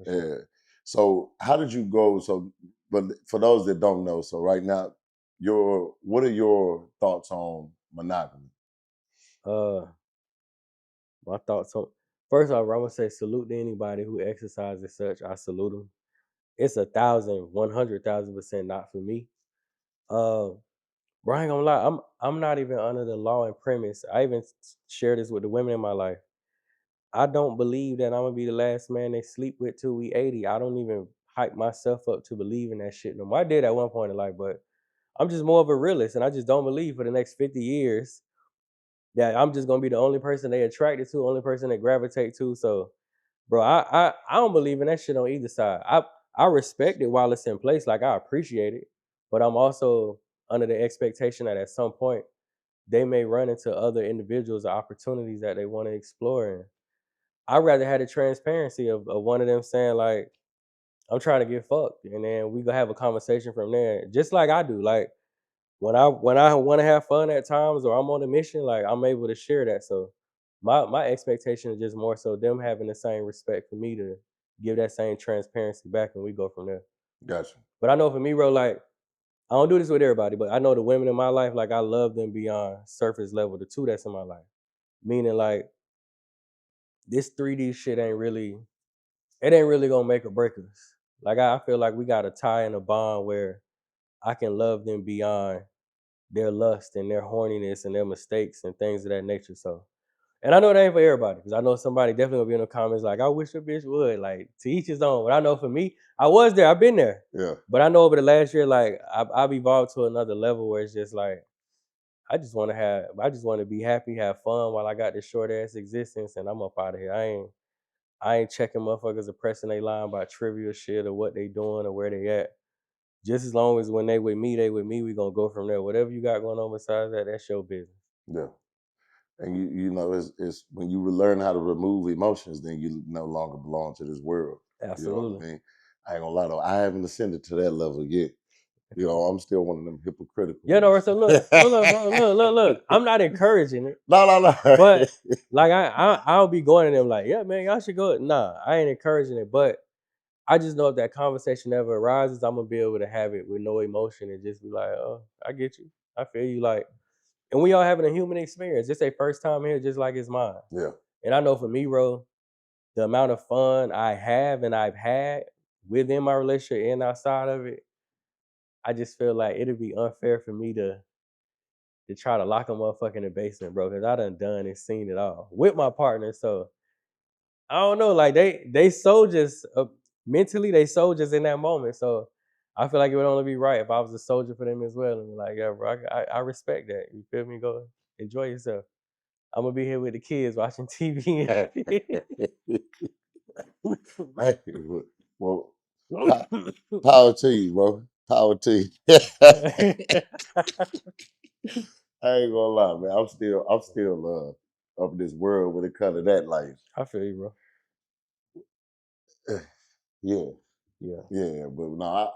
sure. Yeah. So how did you go? So, but for those that don't know, so right now, what are your thoughts on monogamy? Uh, my thoughts on first off, I'm gonna say salute to anybody who exercises such. I salute them. It's 100,000% not for me. Uh, bro, I ain't gonna lie. I'm not even under the law and premise. I even share this with the women in my life. I don't believe that I'm gonna be the last man they sleep with till we 80. I don't even hype myself up to believe in that shit no more. I did at one point in life, but I'm just more of a realist, and I just don't believe for the next 50 years that I'm just gonna be the only person they attracted to, only person they gravitate to. So, bro, I don't believe in that shit on either side. I respect it while it's in place, like I appreciate it, but I'm also under the expectation that at some point they may run into other individuals or opportunities that they want to explore. And I'd rather have the transparency of one of them saying like, I'm trying to get fucked, and then we gonna have a conversation from there, just like I do. Like when I want to have fun at times or I'm on a mission, like I'm able to share that. So my expectation is just more so them having the same respect for me to give that same transparency back, and we go from there. Gotcha. But I know for me, bro, like I don't do this with everybody, but I know the women in my life, like I love them beyond surface level. The two that's in my life, meaning like this 3D shit it ain't really gonna make or break us. Like I feel like we got a tie and a bond where I can love them beyond their lust and their horniness and their mistakes and things of that nature. So, and I know it ain't for everybody because I know somebody definitely gonna be in the comments like, I wish a bitch would. Like to each his own. But I know for me, I was there. I've been there. Yeah. But I know over the last year, like I've evolved to another level where it's just like I just want to be happy, have fun while I got this short ass existence, and I'm up out of here. I ain't checking motherfuckers or pressing they line by trivial shit or what they doing or where they at. Just as long as when they with me, we gonna go from there. Whatever you got going on besides that, that's your business. Yeah. And you know, it's when you learn how to remove emotions, then you no longer belong to this world. You know what Absolutely. I mean? I ain't gonna lie though, I haven't ascended to that level yet. You know, I'm still one of them hypocritical Yeah, no, ones. so look, hold up, bro, look. I'm not encouraging it, No, no, no. but like I'll be going to them like, yeah, man, y'all should go. Nah, I ain't encouraging it, but I just know if that conversation ever arises, I'm gonna be able to have it with no emotion and just be like, oh, I get you, I feel you, like, and we all having a human experience. It's their first time here, just like it's mine. Yeah. And I know for me, bro, the amount of fun I have and I've had within my relationship and outside of it, I just feel like it'd be unfair for me to try to lock a motherfucker in the basement, bro, because I done and seen it all with my partner. So I don't know, like they soldiers mentally, they soldiers in that moment. So I feel like it would only be right if I was a soldier for them as well, and be like, yeah, bro, I respect that. You feel me? Go enjoy yourself. I'm gonna be here with the kids watching TV. Hey, well, po- power to you, bro. Power to you. I ain't gonna lie, man. I'm still up in this world when it comes to that life. I feel you, bro. Yeah, Yeah. yeah. But no,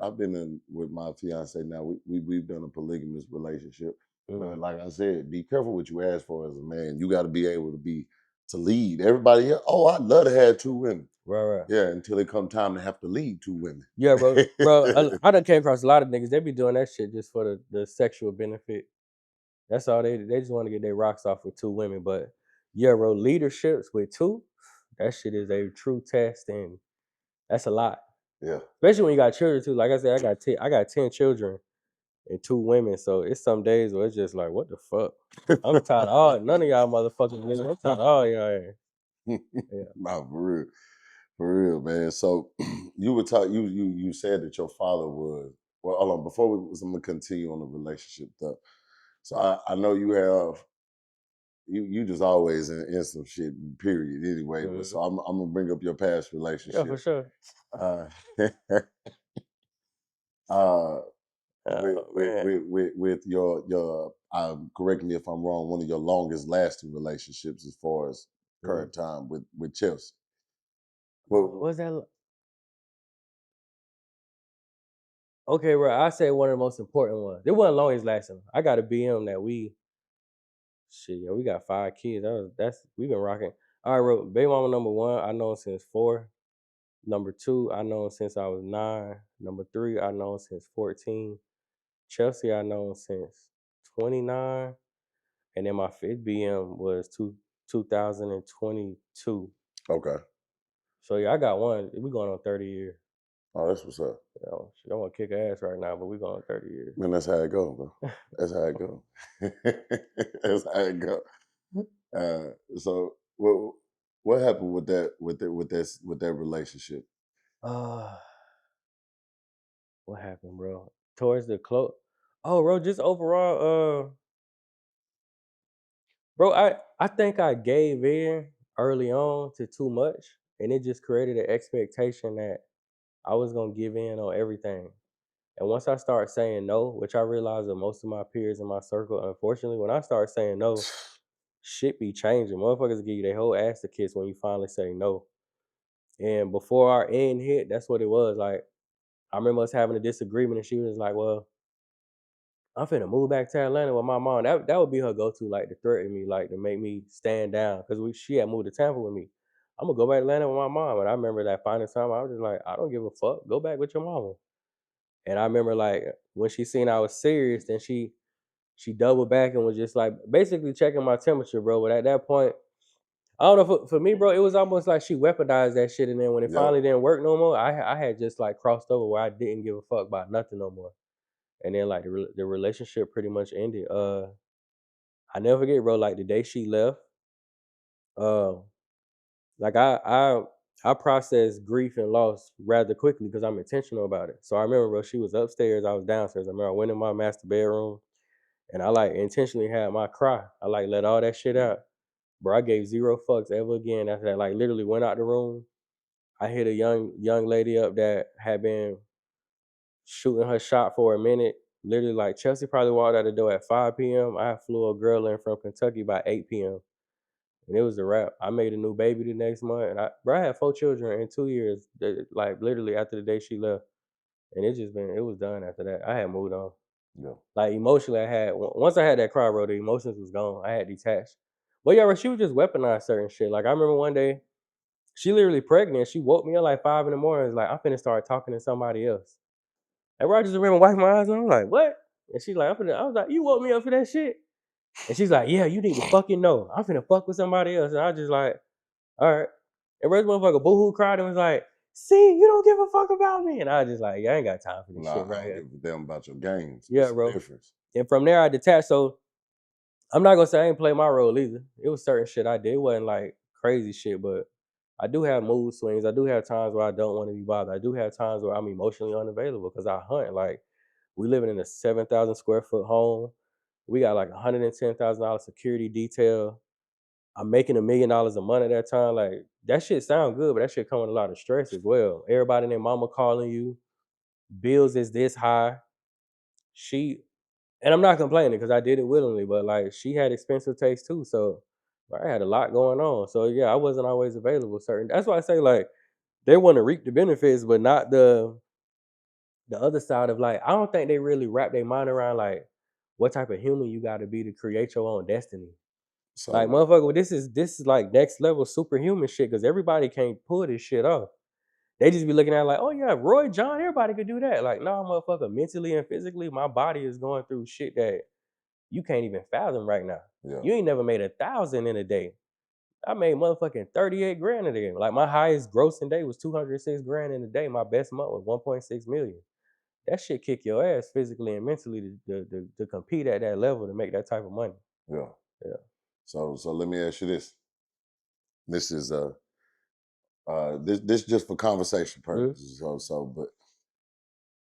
I've been in with my fiance now. We've done a polygamous relationship. Mm. But like I said, be careful what you ask for as a man. You got to be able to lead. Everybody else, oh, I'd love to have two women. Right, right. Yeah, until it come time to have to lead two women. Yeah, bro. I done came across a lot of niggas. They be doing that shit just for the sexual benefit. That's all they just want to get their rocks off with two women. But yeah, bro, leaderships with two, that shit is a true test, and that's a lot. Yeah. Especially when you got children too. Like I said, I got 10 children and two women. So it's some days where it's just like, what the fuck? I'm tired of all none of y'all motherfuckers niggas. I'm tired of all y'all. Yeah. Nah, for real, man. So you were talking. You said that your father was. Well, hold on. Before I'm gonna continue on the relationship stuff. So I know you have. You just always in some shit. Period. Anyway, but Mhm. so I'm gonna bring up your past Yeah, for relationship. sure. Uh, uh, Oh man. with your correct me if I'm wrong. One of your longest lasting relationships as far as Mhm. current time with Chelsea. Well, What's that? Okay, bro. I say one of the most important ones. It wasn't long as lasting. I got a BM that we got 5 kids. That's we've been rocking. All right, bro. Baby mama number one, I know since 4. Number 2, I known since I was 9. Number 3, I known since 14. Chelsea, I known since 29. And then my fifth BM was 2022. Okay. So yeah, I got one. We going on 30 years. Oh, that's what's up. You know, she don't want to kick her ass right now, but we going on 30 years. Man, that's how it go, bro. That's how it go. That's how it go. So what happened with that relationship? Uh, what happened, bro? Towards the close. Oh, bro, just overall, bro, I think I gave in early on to too much, and it just created an expectation that I was gonna give in on everything. And once I start saying no, which I realized that most of my peers in my circle, unfortunately, when I start saying no, shit be changing. Motherfuckers give you their whole ass to kiss when you finally say no. And before our end hit, that's what it was. Like, I remember us having a disagreement, and she was like, "Well, I'm finna move back to Atlanta with my mom." That would be her go-to, like to threaten me, like to make me stand down. Cause she had moved to Tampa with me. I'm gonna go back to Atlanta with my mom. And I remember that final time I was just like, I don't give a fuck. Go back with your mama. And I remember like when she seen I was serious, then she doubled back and was just like basically checking my temperature, bro. But at that point, I don't know, for me, bro, it was almost like she weaponized that shit. And then when it Yep. finally didn't work no more, I had just like crossed over where I didn't give a fuck about nothing no more. And then like the relationship pretty much ended. I never forget, bro. Like the day she left, uh, like I process grief and loss rather quickly because I'm intentional about it. So I remember, bro, she was upstairs, I was downstairs. I remember I went in my master bedroom and I like intentionally had my cry. I like let all that shit out. Bro, I gave zero fucks ever again after that. Like literally went out the room. I hit a young lady up that had been shooting her shot for a minute. Literally, like Chelsea probably walked out the door at 5 p.m. I flew a girl in from Kentucky by 8 p.m. And it was a wrap. I made a new baby the next month, and I had 4 children in 2 years. Like literally after the day she left, and it was done after that. I had moved on. Yeah. Like emotionally, once I had that cry, bro, the emotions was gone. I had detached. But yeah, bro, she would just weaponize certain shit. Like I remember one day, she literally pregnant. She woke me up like 5 in the morning. It's like I'm finna start talking to somebody else. And bro, I just remember wiping my eyes, and I'm like, what? And she's like, I was like, you woke me up for that shit? And she's like, yeah, you need to fucking know. I'm finna fuck with somebody else. And I just like, all right. And Rich motherfucker boohoo cried and was like, see, you don't give a fuck about me. And I was just like, yeah, I ain't got time for this Nah, shit I right don't here. give a damn about your games. Yeah, It's the bro. difference. And from there I detached. So I'm not gonna say I ain't play my role either. It was certain shit I did. It wasn't like crazy shit, but I do have mood swings. I do have times where I don't want to be bothered. I do have times where I'm emotionally unavailable because I hunt. Like we living in a 7,000 square foot home. We got like $110,000 security detail. I'm making $1 million a month at that time. Like that shit sound good, but that shit come with a lot of stress as well. Everybody and their mama calling you. Bills is this high. She and I'm not complaining because I did it willingly, but like she had expensive taste too. So I had a lot going on. So yeah, I wasn't always available. Certain. That's why I say like they want to reap the benefits, but not the other side of like I don't think they really wrap their mind around like what type of human you got to be to create your own destiny. Like So motherfucker, this is like next level superhuman shit because everybody can't pull this shit off. They just be looking at it like, oh yeah, Roy John, everybody could do that. Like, nah, motherfucker, mentally and physically, my body is going through shit that you can't even fathom right now. yeah, You ain't never made 1,000 in a day. I made motherfucking 38 grand in a day. Like my highest grossing day was 206 grand in a day. My best month was 1.6 million. That shit kick your ass physically and mentally to compete at that level to make that type of money. yeah. Yeah. So let me ask you this. This is this just for conversation Mm-hmm. purposes.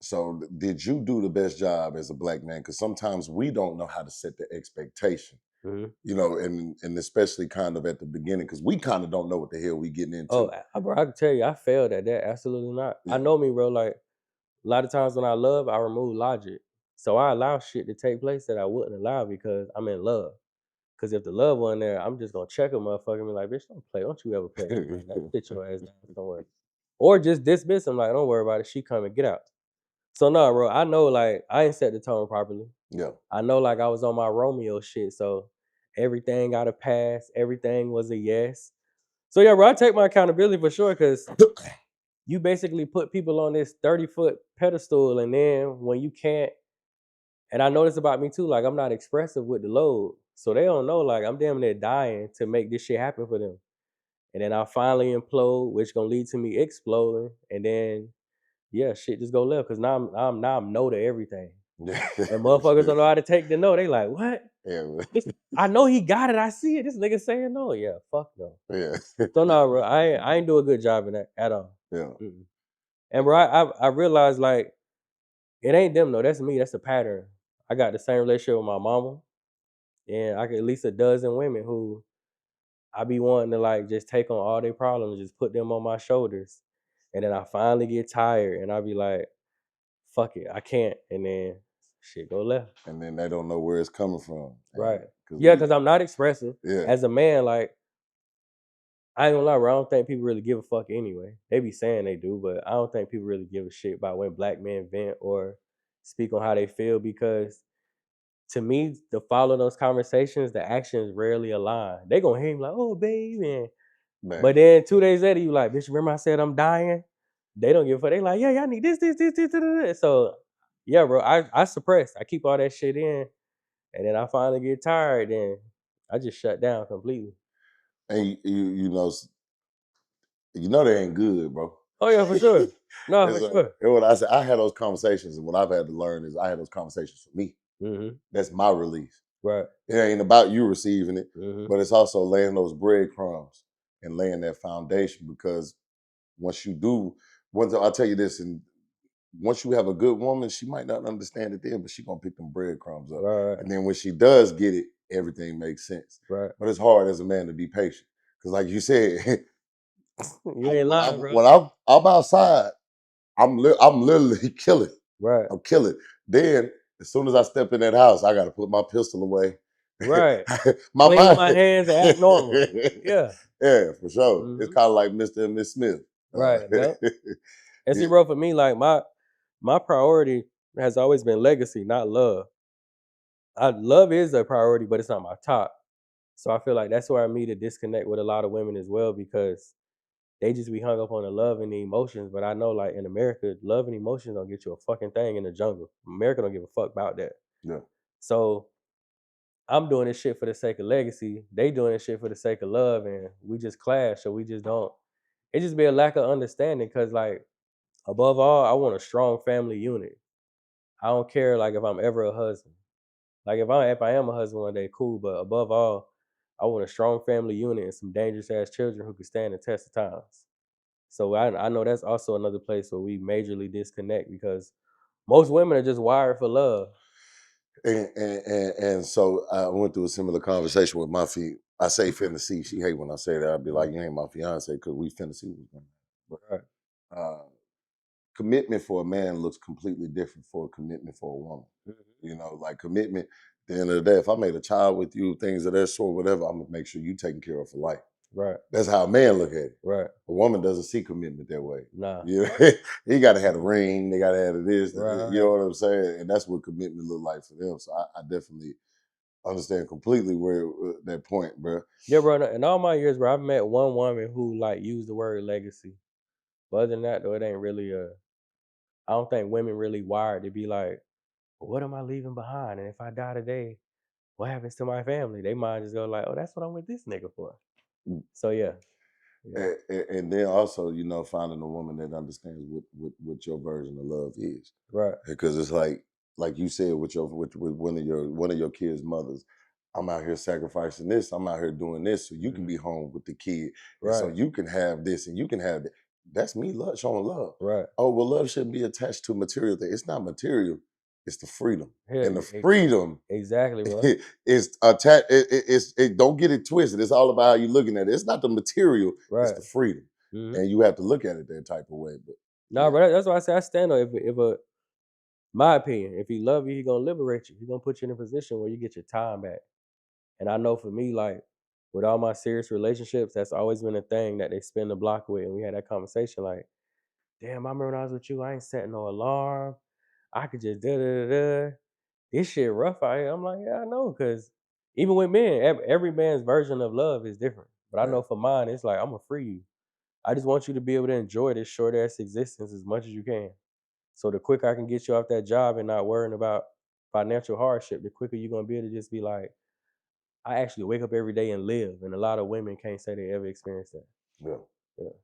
So did you do the best job as a black man? Because sometimes we don't know how to set the expectation, Mm-hmm. and especially kind of at the beginning, because we kind of don't know what the hell we getting Oh, into. bro, I can tell you, I failed at that. Absolutely not. I Yeah. know me, bro. Like a lot of times when I love, I remove logic. So I allow shit to take place that I wouldn't allow because I'm in love. Because if the love wasn't there, I'm just gonna check a motherfucker and be like, bitch, don't play. Don't you ever play that game. Like, sit your ass down somewhere. Or just dismiss him, like, don't worry about it. She coming, get out. So no, bro, I know like I ain't set the tone properly. Yeah. I know like I was on my Romeo shit, so everything got a pass, everything was a yes. So yeah, bro, I take my accountability for sure, cause you basically put people on this 30-foot pedestal, and then when you can't, and I know this about me too, like I'm not expressive with the load. So they don't know, like I'm damn near dying to make this shit happen for them. And then I finally implode, which gonna lead to me exploding. And then yeah, shit just go left. Cause now I'm no to everything. And motherfuckers don't know how to take the no. They like, what? Yeah, This, I know he got it. I see it. This nigga saying no. Yeah, fuck no. yeah, So no, bro, I ain't do a good job in that at all. yeah. Mm-mm. And bro, I realized like it ain't them though. That's me. That's a pattern. I got the same relationship with my mama, and I get at least a dozen women who I be wanting to like just take on all their problems, just put them on my shoulders, and then I finally get tired, and I be like, fuck it, I can't, and then shit go left. And then they don't know where it's coming from. Right. Because Yeah, because I'm not expressive. yeah, As a man, like, I ain't gonna lie, bro, I don't think people really give a fuck anyway. They be saying they do, but I don't think people really give a shit about when black men vent or speak on how they feel because to me, to follow those conversations, the actions rarely align. They gonna hear him like, oh, baby. man. But then 2 days later, you like, bitch, remember I said I'm dying? They don't give a fuck. They like, yeah, y'all need this. So, yeah, bro, I suppress. I keep all that shit in. And then I finally get tired, and I just shut down completely. And you know they ain't good, bro. Oh yeah, for sure. No, for sure. And what I said, I had those conversations, and what I've had to learn is I had those conversations for me. Mm-hmm. That's my release. Right. It ain't about you receiving it, Mm-hmm. but it's also laying those breadcrumbs and laying that foundation. Because once you do, I'll tell you this, and once you have a good woman, she might not understand it then, but she gonna pick them breadcrumbs up. Right. And then when she does get it, everything makes sense. Right. But it's hard as a man to be patient. Because like you said, You ain't lying, bro. when I'm outside, I'm literally killing. Right. I'm killing. Then as soon as I step in that house, I gotta put my pistol away. Right. My Clean mind. my hands and act normal. Yeah. Yeah, for sure. It's Mm-hmm. kind of like Mr. and Miss Smith. Right. Yep. And see, Yeah, bro, for me, like my priority has always been legacy, not love. Love is a priority, but it's not my top. So I feel like that's where I meet a disconnect with a lot of women as well because they just be hung up on the love and the emotions. But I know, like in America, love and emotions don't get you a fucking thing in the jungle. America don't give a fuck about that. yeah. So I'm doing this shit for the sake of legacy. They doing this shit for the sake of love, and we just clash. So we just don't. It just be a lack of understanding. Cause like above all, I want a strong family unit. I don't care like if I'm ever a husband. Like if I am a husband one day, cool. But above all, I want a strong family unit and some dangerous ass children who can stand the test of times. So I know that's also another place where we majorly disconnect because most women are just wired for love. And so I went through a similar conversation with my feet. I say Mhm. finna see. She hate when I say that. I'd be like, Mhm. you ain't my fiance because we finna see what's going on. Right. But commitment for a man looks completely different for a commitment for a woman. Mhm. You know, like commitment. At the end of the day, if I made a child with you, things of that sort, whatever, I'm gonna make sure you taken care of for life. Right. That's how a man look at it. Right. A woman doesn't see commitment that way. Nah. You know, he got to have a ring. They got to have this. You Right. know what I'm saying? And that's what commitment look like for them. So I definitely understand completely where that point, bro. Yeah, bro. In all my years, bro, I've met one woman who like used the word legacy. But other than that, though, it ain't really I don't think women really wired to be like, well, what am I leaving behind? And if I die today, what happens to my family? They might just go like, oh, that's what I'm with this nigga for. So yeah, yeah, And then also, finding a woman that understands what your version of love is, right, because it's like you said with one of your kids' mothers. I'm out here sacrificing this. I'm out here doing this so you can hmm be home with the kid, and so right, you can have this and you can have that. That's me showing love. right. Oh well, love shouldn't be attached to material thing. It's not material. It's the freedom, Yeah, and the freedom exactly, bro. is attached. Don't get it twisted. It's all about how you're looking at it. It's not the material. It's Right. the freedom, hmm and you have to look at it that type of way. But Nah, yeah, bro. That's why I say I stand on. My opinion, if he love you, he gonna liberate you. He gonna put you in a position where you get your time back. And I know for me, like with all my serious relationships, that's always been a thing that they spin the block with. And we had that conversation, like, damn, I remember when I was with you, I ain't setting no alarm. I could just da da da da. This shit rough out here. I'm like, yeah, I know, because even with men, every man's version of love is different. But I yeah, know for mine, it's like I'm gonna free you. I just want you to be able to enjoy this short ass existence as much as you can. So the quicker I can get you off that job and not worrying about financial hardship, the quicker you're gonna be able to just be like, I actually wake up every day and live. And a lot of women can't say they ever experienced that. Yeah. Yeah.